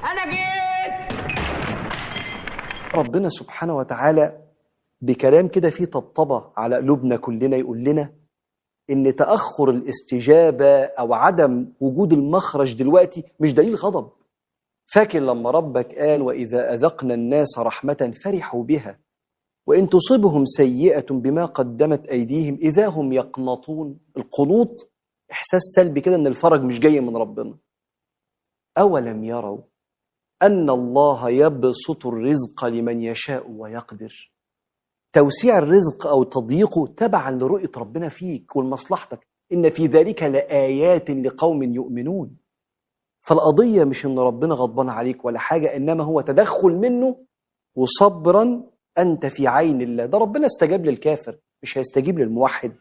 انا جيت. ربنا سبحانه وتعالى بكلام كده فيه طبطبة على قلوبنا كلنا يقول لنا إن تأخر الاستجابة أو عدم وجود المخرج دلوقتي مش دليل غضب. فاكر لما ربك قال وإذا أذقنا الناس رحمة فرحوا بها وإن تصبهم سيئة بما قدمت أيديهم إذا هم يقنطون. القنوط إحساس سلبي كده إن الفرج مش جاي من ربنا. أولم يروا أن الله يبسط الرزق لمن يشاء ويقدر. توسيع الرزق أو تضييقه تبعا لرؤية ربنا فيك ولمصلحتك. إن في ذلك لآيات لقوم يؤمنون. فالقضية مش إن ربنا غضبان عليك ولا حاجة، إنما هو تدخل منه وصبرا أنت في عين الله. ده ربنا استجاب للكافر مش هيستجيب للموحد.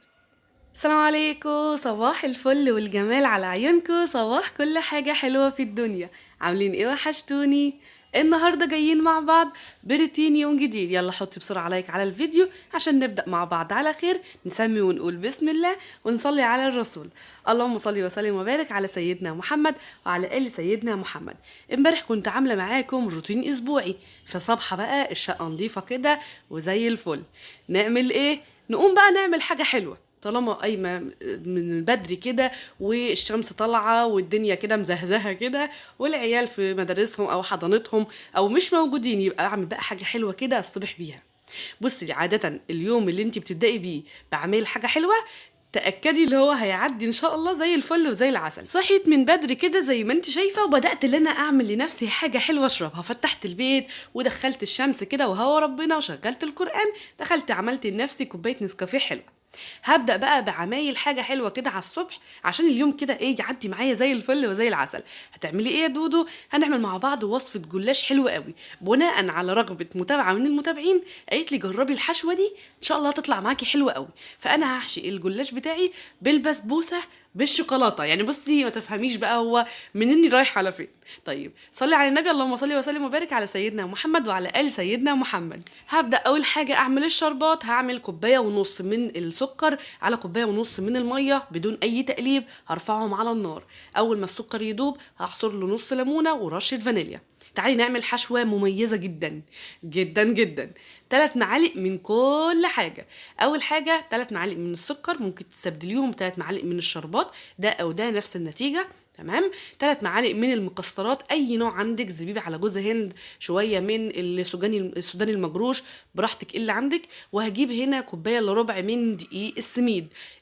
السلام عليكم، صباح الفل والجمال على عيونكم، صباح كل حاجة حلوة في الدنيا. عاملين ايه؟ وحشتوني. النهاردة جايين مع بعض بروتين يوم جديد. يلا حطي بسرعة لايك على الفيديو عشان نبدأ مع بعض على خير. نسمي ونقول بسم الله ونصلي على الرسول. اللهم صل وسلم وبارك على سيدنا محمد وعلى آل سيدنا محمد. امبارح كنت عاملة معاكم روتين اسبوعي، فصبحة بقى الشقة نظيفة كده وزي الفل. نعمل ايه؟ نقوم بقى نعمل حاجة حلوة طالما قايمه من بدري كده والشمس طالعه والدنيا كده مزهزهه كده والعيال في مدارسهم او حضانتهم او مش موجودين، يبقى اعمل بقى حاجه حلوه كده اصطبح بيها. بصي، عاده اليوم اللي انت بتبداي بيه بعمل حاجه حلوه تأكدي اللي هو هيعدي ان شاء الله زي الفل وزي العسل. صحيت من بدري كده زي ما انت شايفه وبدات ان انا اعمل لنفسي حاجه حلوه اشربها. فتحت البيت ودخلت الشمس كده وهوا ربنا وشغلت القران. دخلت عملت لنفسي كوبايه نسكافيه حلوه. هبدأ بقى بعمايل حاجة حلوة كده على الصبح عشان اليوم كده ايه يعدي معايا زي الفل وزي العسل. هتعملي ايه يا دودو؟ هنعمل مع بعض وصفة جلاش حلوة قوي بناء على رغبة متابعة من المتابعين. قالت لي جربي الحشوة دي ان شاء الله هتطلع معاكي حلوة قوي. فانا هحشي الجلاش بتاعي بالبسبوسة بالشوكولاته. يعني بصي ما تفهميش بقى هو منين رايح على فين. طيب صلي على النبي، اللهم صل وسلم وبارك على سيدنا محمد وعلى ال سيدنا محمد. هبدا اول حاجه اعمل الشربات. هعمل كوبايه ونص من السكر على كوبايه ونص من الميه بدون اي تقليب. هرفعهم على النار. اول ما السكر يدوب هعصر له نص ليمونه ورشه فانيليا. تعالي نعمل حشوة مميزة جدا جدا جدا. 3 معالق من كل حاجة. أول حاجة 3 معالق من السكر، ممكن تستبدليهم 3 معالق من الشربات، ده أو ده نفس النتيجة. تمام. 3 معالق من المكسرات، أي نوع عندك، زبيب على جوز هند، شوية من السوداني المجروش، براحتك اللي عندك. وهجيب هنا كوباية إلا ربع من دقيق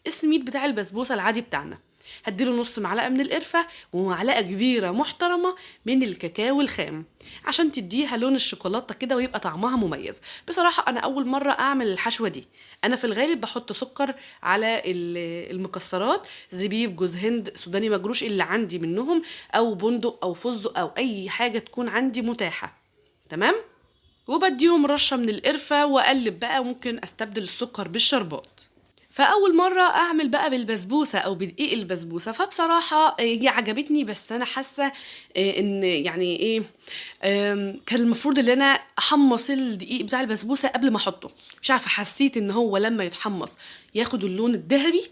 السميد بتاع البسبوسة العادي بتاعنا. هديله نص معلقه من القرفه ومعلقه كبيره محترمه من الكاكاو الخام عشان تديها لون الشوكولاته كده ويبقى طعمها مميز. بصراحه انا اول مره اعمل الحشوه دي. انا في الغالب بحط سكر على المكسرات، زبيب، جوز هند، سوداني مجروش اللي عندي منهم، او بندق او فستق او اي حاجه تكون عندي متاحه. تمام. وبديهم رشه من القرفه واقلب بقى. ممكن استبدل السكر بالشربات. فاول مره اعمل بقى بالبسبوسه او بدقيق البسبوسه، فبصراحه هي عجبتني، بس انا حاسه ان يعني ايه، كان المفروض ان انا احمص الدقيق بتاع البسبوسه قبل ما احطه. مش عارفه، حسيت ان هو لما يتحمص ياخد اللون الذهبي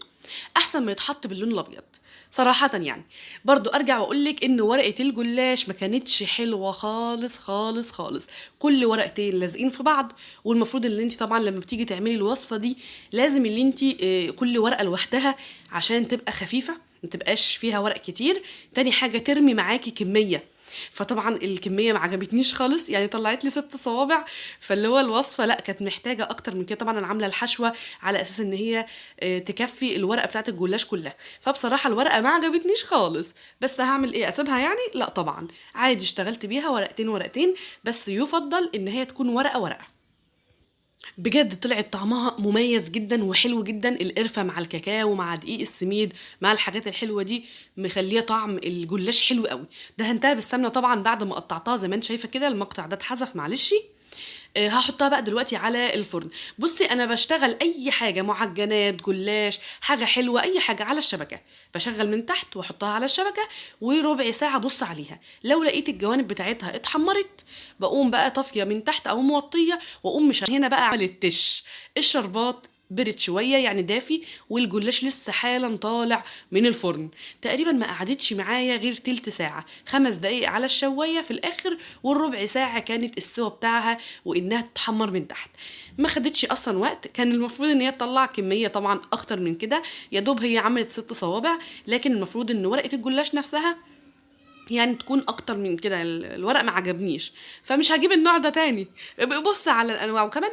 احسن ما يتحط باللون الابيض صراحة. يعني برضو ارجع واقولك ان ورقة الجلاش ما كانتش حلوة خالص خالص خالص. كل ورقتين لازقين في بعض. والمفروض ان انت طبعا لما بتيجي تعملي الوصفة دي لازم ان انت كل ورقة لوحدها عشان تبقى خفيفة، ما تبقاش فيها ورق كتير. تاني حاجة ترمي معاكي كمية. فطبعا الكميه ما عجبتنيش خالص، يعني طلعت لي 6 صوابع. فاللي هو الوصفه لا، كانت محتاجه اكتر من كده. طبعا انا عامله الحشوه على اساس ان هي تكفي الورقه بتاعه الجلاش كلها. فبصراحه الورقه ما عجبتنيش خالص. بس هعمل ايه؟ اسيبها يعني؟ لا طبعا، عادي اشتغلت بيها ورقتين ورقتين، بس يفضل ان هي تكون ورقه ورقه. بجد طلعت طعمها مميز جدا وحلو جدا. القرفه مع الكاكاو مع دقيق السميد مع الحاجات الحلوه دي مخليه طعم الجلاش حلو قوي. دهنتها بالسمنه طبعا بعد ما قطعتها زي ما انت شايفه كده. المقطع ده اتحذف معلش. هحطها بقى دلوقتي على الفرن. بصي انا بشتغل اي حاجه، معجنات، جلاش، حاجه حلوه، اي حاجه على الشبكه. بشغل من تحت واحطها على الشبكه وربع ساعه بص عليها. لو لقيت الجوانب بتاعتها اتحمرت بقوم بقى طافيه من تحت او موطيه واقوم مش هنا بقى عملت الشربات برد شويه يعني دافي، والجلاش لسه حالا طالع من الفرن. تقريبا ما قعدتش معايا غير تلت ساعه، 5 دقايق على الشوايه في الاخر، والربع ساعه كانت السوا بتاعها وانها تتحمر من تحت. ما خدتش اصلا وقت. كان المفروض ان هي تطلع كميه طبعا اكتر من كده، يا دوب هي عملت 6 صوابع، لكن المفروض ان ورقه الجلاش نفسها يعني تكون اكتر من كده. الورق ما عجبنيش، فمش هجيب النوع ده تاني. بص على الانواع. وكمان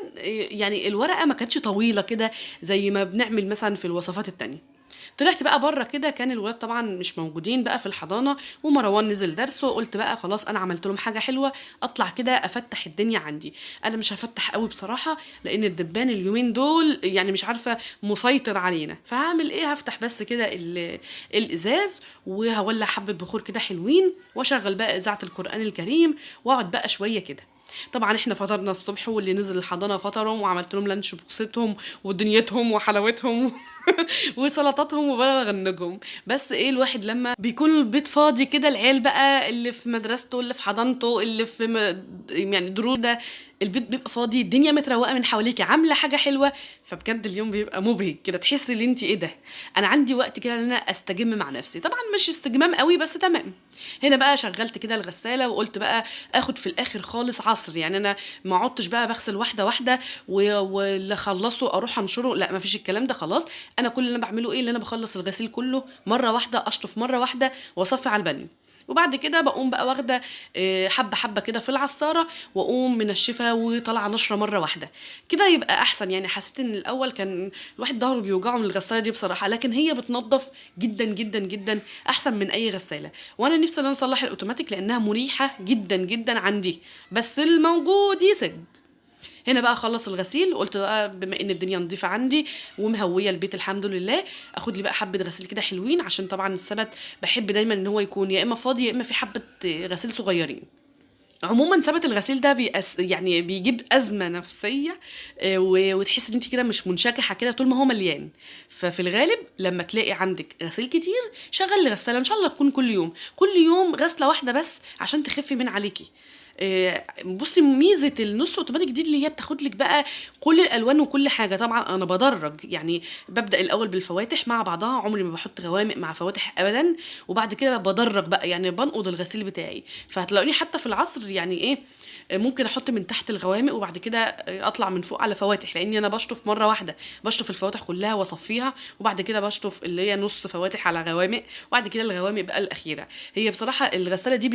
يعني الورقه ما كانتش طويله كده زي ما بنعمل مثلا في الوصفات التانية. طلعت بقى بره كده، كان الولاد طبعا مش موجودين بقى في الحضانه، ومروان نزل درسه، وقلت بقى خلاص انا عملت لهم حاجه حلوه، اطلع كده افتح الدنيا عندي. انا مش هفتح قوي بصراحه، لان الدبان اليومين دول يعني مش عارفه مسيطر علينا، فهعمل ايه؟ هفتح بس كده الازاز، وهولع حبه بخور كده حلوين، واشغل بقى اذاعه القران الكريم، واقعد بقى شويه كده. طبعا احنا فطرنا الصبح، واللي نزل الحضانه فطرهم، وعملت لهم لانش بوكستهم ودنيتهم وحلاوتهم وسلطاتهم وبغنجهم. بس ايه، الواحد لما بيكون البيت فاضي كده، العيال بقى اللي في مدرسته، اللي في حضانته، اللي في يعني دروس ده، البيت بيبقى فاضي، الدنيا متروقه من حواليك، عامله حاجه حلوه، فبجد اليوم بيبقى مبهج كده، تحسي ان انت ايه ده، انا عندي وقت كده ان انا استجم مع نفسي. طبعا مش استجمام قوي، بس تمام. هنا بقى شغلت كده الغساله، وقلت بقى اخد في الاخر خالص عصر، يعني انا ما عدتش بقى بغسل واحده واحده واللي اخلصه اروح انشره، لا ما فيش الكلام ده خلاص. انا كل اللي انا بعمله ايه، اللي انا بخلص الغسيل كله مره واحده، اشطف مره واحده، واصفي على البانيو، وبعد كده بقوم بقى واخده حبه حبه كده في العصاره، واقوم منشفه وطالعه نشره مره واحده كده، يبقى احسن. يعني حسيت ان الاول كان الواحد ظهره بيوجعه من الغساله دي بصراحه، لكن هي بتنظف جدا جدا جدا، احسن من اي غساله. وانا نفسي ان انا اصلح الاوتوماتيك لانها مريحه جدا جدا عندي، بس الموجود يسد. هنا بقى اخلص الغسيل، وقلت بقى بما ان الدنيا نظيفه عندي ومهويه البيت الحمد لله، اخد لي بقى حبه غسيل كده حلوين، عشان طبعا السبت بحب دايما ان هو يكون يا اما فاضي يا اما في حبه غسيل صغيرين. عموما ثبت الغسيل ده يعني بيجيب ازمه نفسيه، وتحس ان انت كده مش منشكحه كده طول ما هو مليان. ففي الغالب لما تلاقي عندك غسيل كتير، شغل الغساله ان شاء الله تكون كل يوم، كل يوم غسله واحده بس عشان تخفي من عليكي. بصي، ميزه النص اوتوماتيك دي اللي هي بتاخد لك بقى كل الالوان وكل حاجه. طبعا انا بدرج، يعني ببدا الاول بالفواتح مع بعضها، عمري ما بحط غوامق مع فواتح ابدا، وبعد كده بدرج بقى، يعني بنقض الغسيل بتاعي. فهتلاقوني حتى في العصر يعني ايه، ممكن احط من تحت الغوامق، وبعد كده اطلع من فوق على فواتح، لاني انا بشطف مره واحده، بشطف الفواتح كلها واصفيها، وبعد كده بشطف اللي هي نص فواتح على غوامق، وبعد كده الغوامق بقى الاخيره. هي بصراحه الغساله دي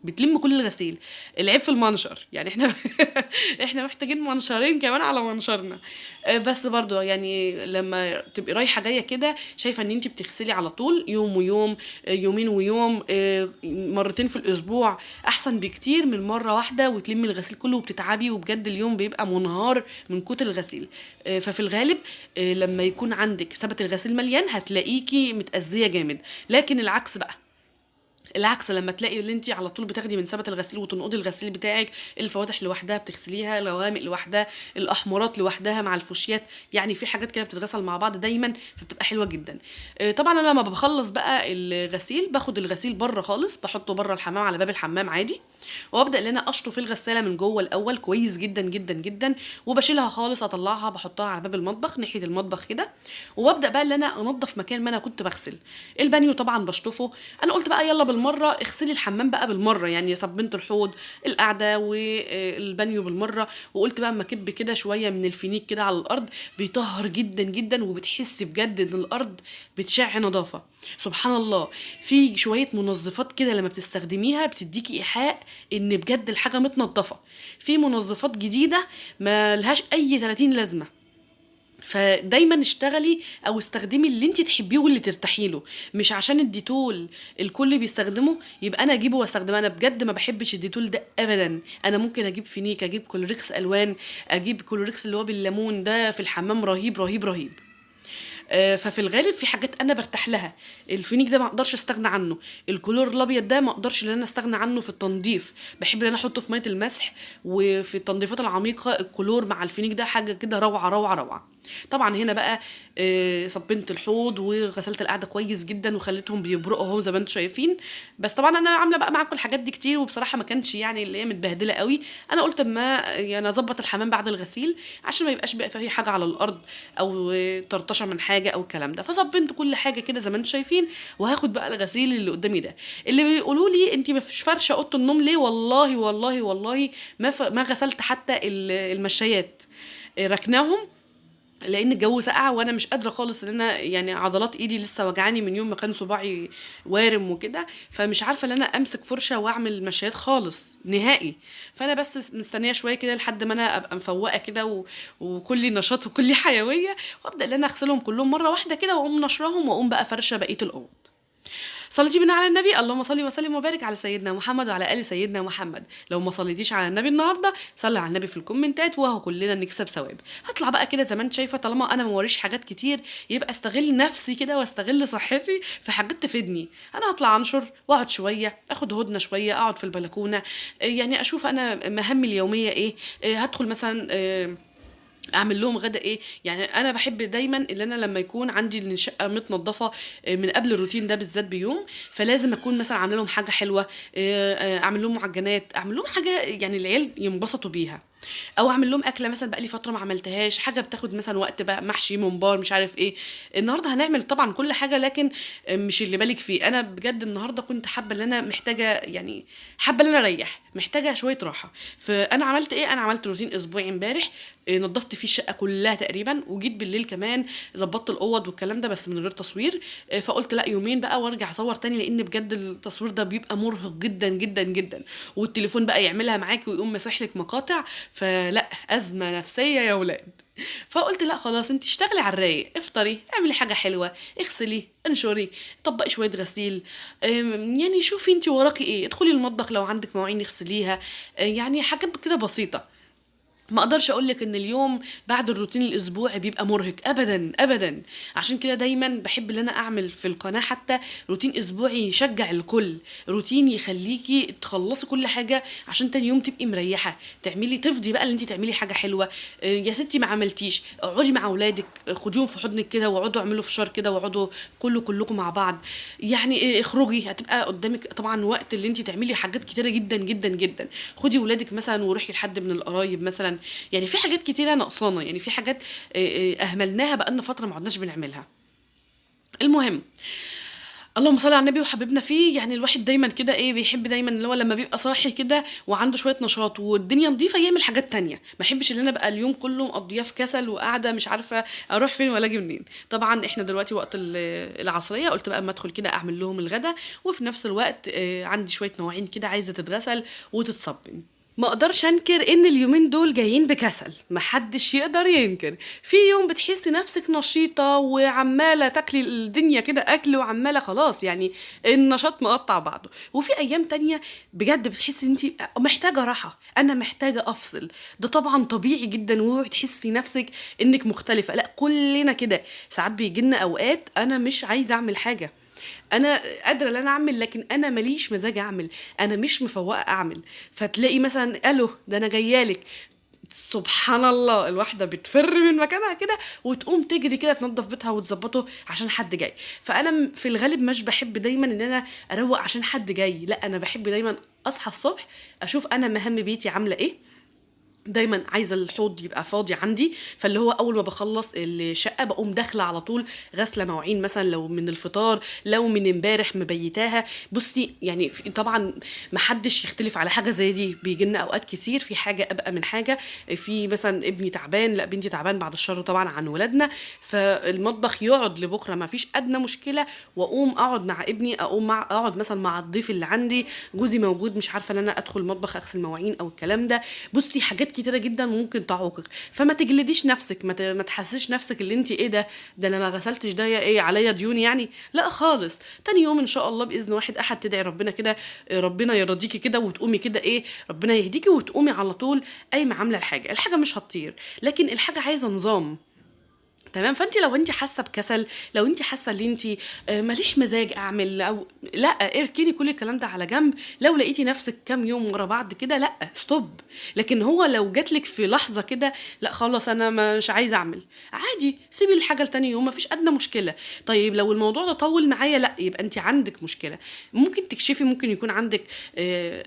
بتلم كل الغسيل. العيب في المنشر، يعني احنا احنا محتاجين منشرين كمان على منشرنا. بس برضو يعني لما تبقي رايحه جايه كده، شايفه ان انت بتغسلي على طول يوم ويوم، يومين ويوم، مرتين في الاسبوع، احسن بكتير من مره واحده وتلمي الغسيل كله وبتتعبي، وبجد اليوم بيبقى منهار من كتر الغسيل. ففي الغالب لما يكون عندك ثبت الغسيل مليان، هتلاقيكي متأذية جامد. لكن العكس لما تلاقي اللي انت على طول بتاخدي من ثبت الغسيل وتنقضي الغسيل بتاعك، الفواتح لوحدها بتغسليها، الغوامق لوحدها، الاحمرات لوحدها مع الفوشيات، يعني في حاجات كده بتتغسل مع بعض دايما، فبتبقى حلوه جدا. طبعا انا لما بخلص بقى الغسيل، باخد الغسيل بره خالص، بحطه بره الحمام على باب الحمام عادي، وابدا ان انا اشطف الغساله من جوه الاول كويس جدا جدا جدا، وبشيلها خالص، اطلعها بحطها على باب المطبخ ناحيه المطبخ كده، وابدا بقى ان انا انضف مكان ما انا كنت بغسل. البانيو طبعا بشطفه. انا قلت بقى يلا بالمره اغسلي الحمام بقى بالمره، يعني صبنت الحوض، القعده والبانيو بالمره. وقلت بقى اما اكب كده شويه من الفينيك كده على الارض، بيطهر جدا جدا، وبتحسي بجد ان الارض بتشع نظافه. سبحان الله، في شويه منظفات كده لما بتستخدميها بتديكي ايحاء ان بجد الحاجه متنظفه. في منظفات جديده ما لهاش اي 30 لازمه، فدايما اشتغلي او استخدمي اللي انت تحبيه واللي ترتاحي له. مش عشان الديتول الكل بيستخدمه يبقى انا اجيبه واستخدمه. انا بجد ما بحبش الديتول ده ابدا. انا ممكن اجيب فينيك، اجيب كلوريكس الوان، اجيب كلوريكس اللي هو بالليمون ده في الحمام، رهيب رهيب رهيب. ففي الغالب في حاجات انا برتاح لها. الفينيك ده ما اقدرش استغنى عنه، الكلور الابيض ده ما اقدرش ان انا استغنى عنه في التنظيف، بحب ان انا احطه في ميه المسح. وفي التنظيفات العميقه الكلور مع الفينيك ده حاجه كده روعه روعه روعه. طبعا هنا بقى صبنت الحوض وغسلت القعده كويس جدا وخليتهم بيبرقوا اهو زي ما انتم شايفين. بس طبعا انا عامله بقى معاكم الحاجات دي كتير، وبصراحه ما كانش يعني اللي هي متبهدله قوي. انا قلت اما يعني اظبط الحمام بعد الغسيل عشان ما يبقاش بقى فيه حاجه على الارض او طرطشه من حاجه او الكلام ده. فصبنت كل حاجه كده زي ما انتم شايفين، وهاخد بقى الغسيل اللي قدامي ده. اللي بيقولوا لي انت ما فيش فرشه اوضه النوم ليه، والله والله والله ما غسلت حتى المشايات، ركناهم لان الجو ساقع وانا مش قادره خالص ان انا يعني عضلات ايدي لسه وجعاني من يوم ما كان صباعي وارم وكده، فمش عارفه ان انا امسك فرشه واعمل مشايات خالص نهائي. فانا بس مستنيه شويه كده لحد ما انا ابقى مفوقه كده وكلي نشاط وكلي حيويه، وابدا ان انا اغسلهم كلهم مره واحده كده واقوم نشرهم واقوم بقى فرشه بقيه الاوض. صليتي بنا على النبي، اللهم صل وسلم وبارك على سيدنا محمد وعلى ال سيدنا محمد. لو ما صليتيش على النبي النهارده صلي على النبي في الكومنتات وهو كلنا نكسب ثواب. هطلع بقى كده زي ما انت شايفه، طالما انا ما وريش حاجات كتير يبقى استغل نفسي كده واستغل صحتي في حاجات تفيدني. انا هطلع انشر واقعد شويه، اخد هدنه شويه، اقعد في البلكونه، يعني اشوف انا مهامي اليوميه ايه. هدخل مثلا اعمل لهم غدا ايه. يعني انا بحب دايما ان انا لما يكون عندي الشقه متنظفه من قبل الروتين ده بالذات بيوم، فلازم اكون مثلا عامله لهم حاجه حلوه، اعمل لهم معجنات، اعمل لهم حاجه يعني العيال ينبسطوا بيها، او اعمل لهم اكله مثلا بقى لي فتره ما عملتهاش، حاجه بتاخد مثلا وقت بقى، محشي ممبار مش عارف ايه. النهارده هنعمل طبعا كل حاجه، لكن مش اللي بالك فيه. انا بجد النهارده كنت حابه ان انا محتاجه، يعني حابه ان انا اريح، محتاجه شويه راحه. فانا عملت ايه، انا عملت روتين اسبوعي امبارح، نظفت فيه الشقه كلها تقريبا، وجيت بالليل كمان ظبطت الاوض والكلام ده بس من غير تصوير. فقلت لا يومين بقى وارجع اصور تاني، لان بجد التصوير ده بيبقى مرهق جدا جدا جدا، والتليفون بقى يعملها معاكي ويقوم مسح لك مقاطع، فلا ازمه نفسيه يا ولاد. فقلت لا خلاص، انت اشتغلي على الرايق، افطري، اعملي حاجه حلوه، اغسلي، انشري، طبقي شويه غسيل، يعني شوفي انت وراكي ايه، ادخلي المطبخ لو عندك مواعين اغسليها، يعني حاجات كده بسيطه. ما اقدرش اقولك ان اليوم بعد الروتين الاسبوعي بيبقى مرهق ابدا ابدا. عشان كده دايما بحب ان انا اعمل في القناه حتى روتين اسبوعي يشجع الكل، روتين يخليكي تخلصي كل حاجه عشان تاني يوم تبقي مريحه، تعملي تفضي بقى اللي انت تعملي حاجه حلوه. يا ستي ما عملتيش، اقعدي مع اولادك، خديهم في حضنك كده واقعدوا اعملوا فشار كده واقعدوا كلكم مع بعض. يعني اخرجي، هتبقى قدامك طبعا وقت اللي انت تعملي حاجات كتيره جدا جدا جدا. خدي ولادك مثلا وروحي لحد من القرايب مثلا، يعني في حاجات كتيره ناقصانا، يعني في حاجات اهملناها بقالنا فتره ما عدناش بنعملها. المهم، اللهم صل على النبي وحبيبنا فيه. يعني الواحد دايما كده ايه بيحب دايما اللي هو لما بيبقى صاحي كده وعنده شويه نشاط والدنيا نظيفه يعمل حاجات تانية. ما احبش ان انا ابقى اليوم كله مقضياه في كسل وقاعده مش عارفه اروح فين ولا اجي منين. طبعا احنا دلوقتي وقت العصريه، قلت بقى اما ادخل كده اعمل لهم الغدا، وفي نفس الوقت عندي شويه مواعين كده عايزه تتغسل وتتصبن. ما اقدرش انكر ان اليومين دول جايين بكسل، محدش يقدر ينكر. في يوم بتحسي نفسك نشيطة وعمالة تاكلي الدنيا كده اكل، وعمالة خلاص يعني النشاط مقطع بعضه. وفي ايام تانية بجد بتحسي انت محتاجة راحة، انا محتاجة افصل. ده طبعا طبيعي جدا، وتحسي نفسك انك مختلفة. لا كلنا كده، ساعات بيجيلنا اوقات انا مش عايزة اعمل حاجة، انا قادره ان انا اعمل لكن انا ماليش مزاج اعمل، انا مش مفوقه اعمل. فتلاقي مثلا الو ده انا جايالك، سبحان الله الواحده بتفر من مكانها كده وتقوم تجري كده تنظف بيتها وتظبطه عشان حد جاي. فانا في الغالب مش بحب دايما ان انا اروق عشان حد جاي، لا انا بحب دايما اصحى الصبح اشوف انا مهام بيتي عامله ايه. دايما عايزه الحوض يبقى فاضي عندي، فاللي هو اول ما بخلص الشقه بقوم داخله على طول غاسله مواعين، مثلا لو من الفطار لو من امبارح مبيتاها. بصي يعني طبعا ما حدش يختلف على حاجه زي دي، بيجي لنا اوقات كتير في حاجه ابقى من حاجه، في مثلا ابني تعبان، لا بنتي تعبان، بعد الشر طبعا عن ولادنا، فالمطبخ يقعد لبكره ما فيش ادنى مشكله، واقوم اقعد مع ابني، اقعد مثلا مع الضيف اللي عندي، جوزي موجود مش عارفه ان انا ادخل المطبخ اغسل مواعين او الكلام ده. بصي حاجات كتيره جدا ممكن تعوقك، فما تجلديش نفسك، ما تحسسش نفسك اللي انت ايه ده انا ما غسلتش، ده يا ايه عليا ديون يعني، لا خالص. تاني يوم ان شاء الله باذن واحد احد تدعي ربنا كده، ربنا يرضيكي كده وتقومي كده ايه، ربنا يهديكي وتقومي على طول قايمه عامله الحاجه مش هتطير، لكن الحاجه عايزه نظام. تمام. فانت لو انت حاسه بكسل، لو انت حاسه ان انت ماليش مزاج اعمل، او لا، اركني كل الكلام ده على جنب. لو لقيتي نفسك كام يوم ورا بعض كده، لا ستوب. لكن هو لو جاتلك في لحظه كده، لا خلاص انا مش عايزه اعمل، عادي سيبي الحاجه لتاني يوم، مفيش ادنى مشكله. طيب لو الموضوع ده طول معايا، لا يبقى انت عندك مشكله. ممكن تكشفي، ممكن يكون عندك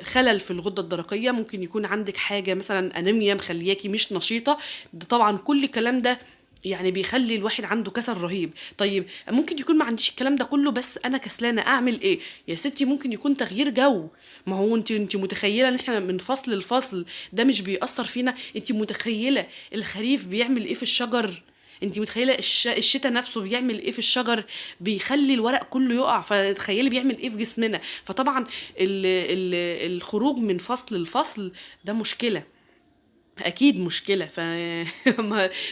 خلل في الغده الدرقيه، ممكن يكون عندك حاجه مثلا انيميا مخلياكي مش نشيطه. ده طبعا كل الكلام ده يعني بيخلي الواحد عنده كسل رهيب. طيب ممكن يكون ما عنديش الكلام ده كله، بس انا كسلانه، اعمل ايه يا ستي؟ ممكن يكون تغيير جو. ما هو انت متخيله ان احنا من فصل لفصل ده مش بيأثر فينا؟ انت متخيله الخريف بيعمل ايه في الشجر؟ انت متخيله الشتاء نفسه بيعمل ايه في الشجر؟ بيخلي الورق كله يقع. فتخيلي بيعمل ايه في جسمنا. فطبعا الخروج من فصل لفصل ده مشكله، اكيد مشكله.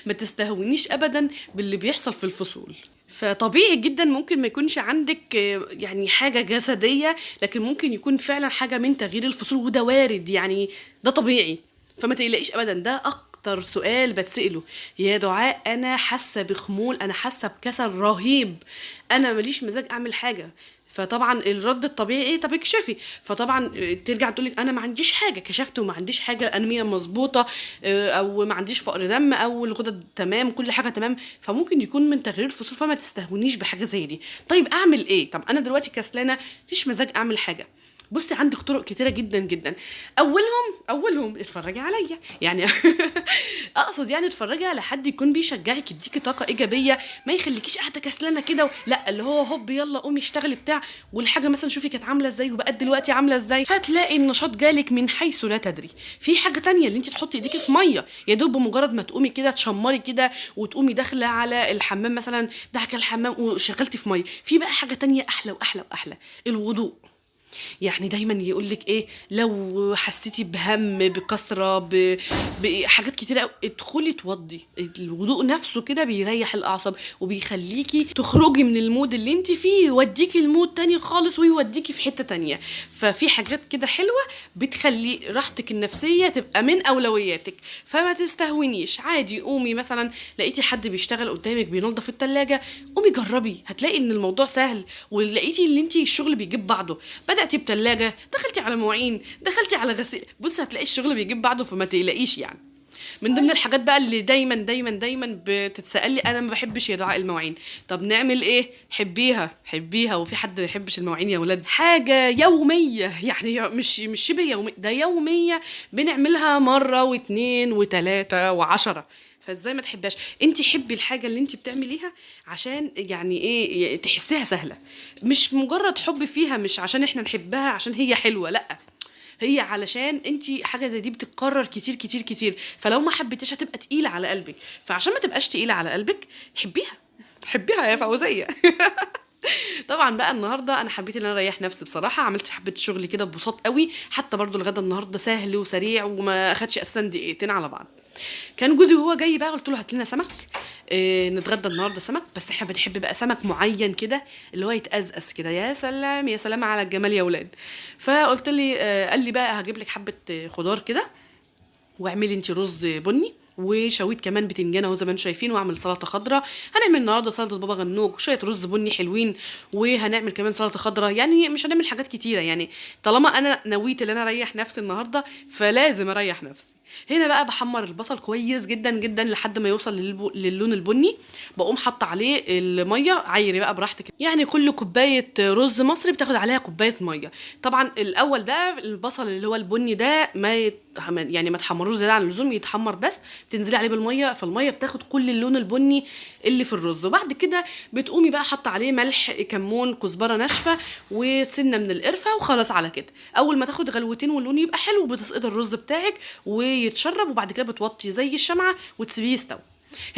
ما تستهونيش ابدا باللي بيحصل في الفصول. فطبيعي جدا ممكن ما يكونش عندك يعني حاجه جسديه، لكن ممكن يكون فعلا حاجه من تغيير الفصول، وده وارد يعني، ده طبيعي. فما تقلقيش ابدا. ده اكتر سؤال بتسأله: يا دعاء انا حاسه بخمول، انا حاسه بكسل رهيب، انا ماليش مزاج اعمل حاجه. فطبعا الرد الطبيعي طب اكشفي. فطبعا ترجع تقولك انا ما عنديش حاجه، كشفت وما عنديش حاجه، الانيميا مظبوطه، او ما عنديش فقر دم، او الغدد تمام، كل حاجه تمام. فممكن يكون من تغيير الفصول، فما تستهونيش بحاجه زي دي. طيب اعمل ايه؟ طب انا دلوقتي كسلانه، مفيش مزاج اعمل حاجه. بصي عندك طرق كتيره جدا جدا. اولهم اتفرجي عليا يعني. اقصد يعني اتفرجي على حد يكون بيشجعك، يديكي طاقه ايجابيه، ما يخليكيش قاعده كسلانه كده لا، اللي هو هوب يلا قومي اشتغلي بتاع، والحاجه مثلا شوفي كانت عامله ازاي وبقت دلوقتي عامله ازاي، فتلاقي النشاط جالك من حيث لا تدري. في حاجه تانية، اللي انت تحطي ايديكي في ميه، يا دوب بمجرد ما تقومي كده تشمري كده وتقومي داخله على الحمام مثلا، ضحكه الحمام وشغلتي في ميه. في بقى حاجه تانية احلى واحلى واحلى: الوضوء. يعني دايما يقولك ايه، لو حسيتي بهم، بكسرة، بحاجات كتيرة قوي، ادخلي توضي. الوضوء نفسه كده بيريح الاعصاب، وبيخليكي تخرجي من المود اللي انت فيه، يوديكي المود تاني خالص، ويوديكي في حتة تانية. ففي حاجات كده حلوة بتخلي راحتك النفسية تبقى من اولوياتك. فما تستهونيش، عادي قومي مثلا لقيتي حد بيشتغل قدامك بينظف التلاجة، قومي جربي، هتلاقي ان الموضوع سهل. ولقيتي ان انت الشغل بيجيب بعضه، بدأتي بتلاجة، دخلتي على مواعين، دخلتي على غسيل، بصي هتلاقي الشغل بيجيب بعضه. فما تقلقيش يعني. من ضمن الحاجات بقى اللي دايما دايما دايما بتتسألي: انا ما بحبش يا دعاء المواعين. طب نعمل ايه؟ حبيها. وفي حد ما يحبش المواعين يا ولاد؟ حاجه يوميه يعني، مش شبه يوميه، ده يوميه، بنعملها مره واثنين وثلاثه وعشرة. فازاي ما تحبهاش؟ انت حبي الحاجه اللي انت بتعمليها عشان يعني ايه، تحسيها سهله، مش مجرد حب فيها، مش عشان احنا نحبها عشان هي حلوه، لا، هي علشان انت حاجه زي دي بتتكرر كتير كتير كتير. فلو ما حبيتيش هتبقى تقيله على قلبك. فعشان ما تبقاش تقيله على قلبك، حبيها يا فوزيه. طبعا بقى النهارده انا حبيت ان انا اريح نفسي بصراحه، عملت حبه شغل كده ببساطه قوي. حتى برضو الغدا النهارده سهل وسريع، وما اخدش اساسا دقيقتين على بعض. كان جوزي وهو جاي بقى قلت له هات لنا سمك، نتغدى النهارده سمك. بس احنا بنحب بقى سمك معين كده، اللي هو يتأزأز كده. يا سلام يا سلام على الجمال يا ولاد. فقلت لي قال لي بقى هجيب لك حبه خضار كده، واعملي انت رز بني، وشويت كمان بتنجان اهو زي ما انتم شايفين، واعمل سلطه خضراء. هنعمل النهارده سلطه بابا غنوج وشويه رز بني حلوين، وهنعمل كمان سلطه خضراء. يعني مش هنعمل حاجات كتيره يعني، طالما انا نويت ان انا اريح نفسي النهارده فلازم اريح نفسي. هنا بقى بحمر البصل كويس جدا جدا لحد ما يوصل للون البني. بقوم حاطه عليه الميه، عايري بقى براحتك يعني، كل كوبايه رز مصري بتاخد عليها كوبايه ميه. طبعا الاول بقى البصل اللي هو البني ده يعني ما تحمروش زياده عن اللزوم، يتحمر بس، تنزلي عليه بالميه، فالميه بتاخد كل اللون البني اللي في الرز. وبعد كده بتقومي بقى حاطه عليه ملح، كمون، كزبره ناشفه، وسنه من القرفه، وخلاص على كده. اول ما تاخد غلوتين واللون يبقى حلو، بتسقطي الرز بتاعك ويتشرب، وبعد كده بتوطي زي الشمعه وتسيبيه يستوي.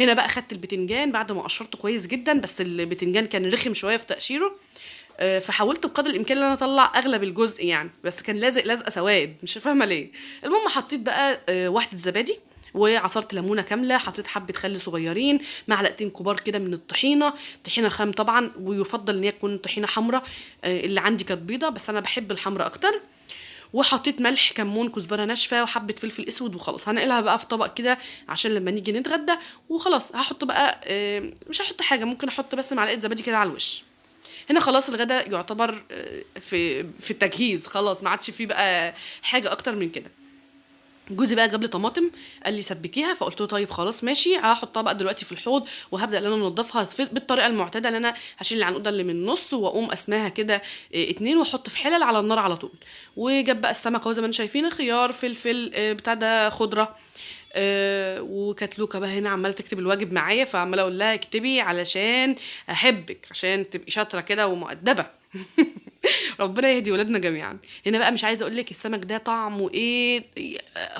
هنا بقى خدت البتنجان بعد ما قشرته كويس جدا، بس البتنجان كان رخم شويه في تقشيره، فحاولت بقدر الامكان ان انا اطلع اغلب الجزء يعني، بس كان لازق لازقه سواد مش فاهمه ليه. المهم حطيت بقى واحده زبادي، وعصرت ليمونه كامله، حطيت حبه خل صغيرين، معلقتين كبار كده من الطحينه، طحينه خام طبعا، ويفضل ان هي تكون طحينه حمراء. اللي عندي كانت بيضه، بس انا بحب الحمراء اكتر. وحطيت ملح كمون كزبره ناشفه وحبه فلفل اسود وخلاص. هنقلها بقى في طبق كده عشان لما نيجي نتغدى وخلاص. هحط بقى مش هحط حاجه، ممكن احط بس معلقه زبادي كده على الوش. هنا خلاص الغدا يعتبر في التجهيز، خلاص ما عادش فيه بقى حاجه اكتر من كده. جوزي بقى جاب لي طماطم قال لي سبكيها، فقلت له طيب خلاص ماشي. هحطها بقى دلوقتي في الحوض وهبدا ان انا انضفها بالطريقه المعتاده، اللي انا هشيل العنقوده اللي من النص واقوم قسماها كده اتنين واحط في حلل على النار على طول. وجاب بقى السمك اهو زي ما انتم شايفين، خيار فلفل بتاع ده خضره. وكانت لوكا بقى هنا عماله تكتب الواجب معايا، فعماله اقول لها اكتبي علشان احبك، عشان تبقي شاطره كده ومؤدبه. ربنا يهدي ولادنا جميعا. هنا بقى مش عايزه اقول لك السمك ده طعمه ايه،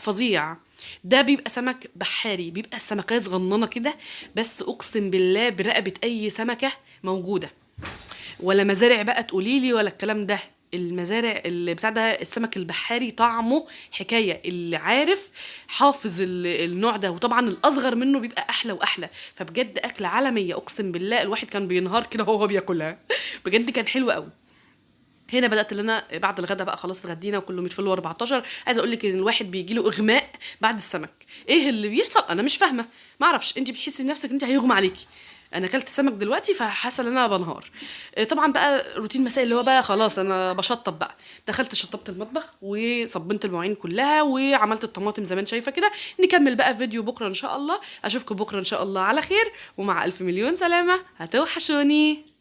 فظيع. ده بيبقى سمك بحاري، بيبقى السمكيه صغننه كده، بس اقسم بالله برقبه اي سمكه موجوده. ولا مزارع بقى تقولي لي ولا الكلام ده، المزارع اللي بتاع ده السمك البحاري طعمه حكايه، اللي عارف حافظ النوع ده. وطبعا الاصغر منه بيبقى احلى واحلى، فبجد اكله عالميه اقسم بالله. الواحد كان بينهار كده وهو بياكلها، بجد كان حلو قوي. هنا بدات ان انا بعد الغدا بقى خلاص اتغدينا وكله متفل 14. عايزه اقول لك ان الواحد بيجي له اغماء بعد السمك. ايه اللي بيحصل انا مش فاهمه، ما اعرفش. انت بتحسي نفسك انت هيغمى عليكي. انا اكلت سمك دلوقتي فحاسه ان انا بنهار. طبعا بقى روتين مسائي اللي هو بقى خلاص انا بشطب بقى. دخلت شطبت المطبخ وصبنت المواعين كلها وعملت الطماطم زي ما انت شايفه كده. نكمل بقى فيديو بكره ان شاء الله. اشوفكم بكره ان شاء الله على خير ومع الف مليون سلامه، هتوحشوني.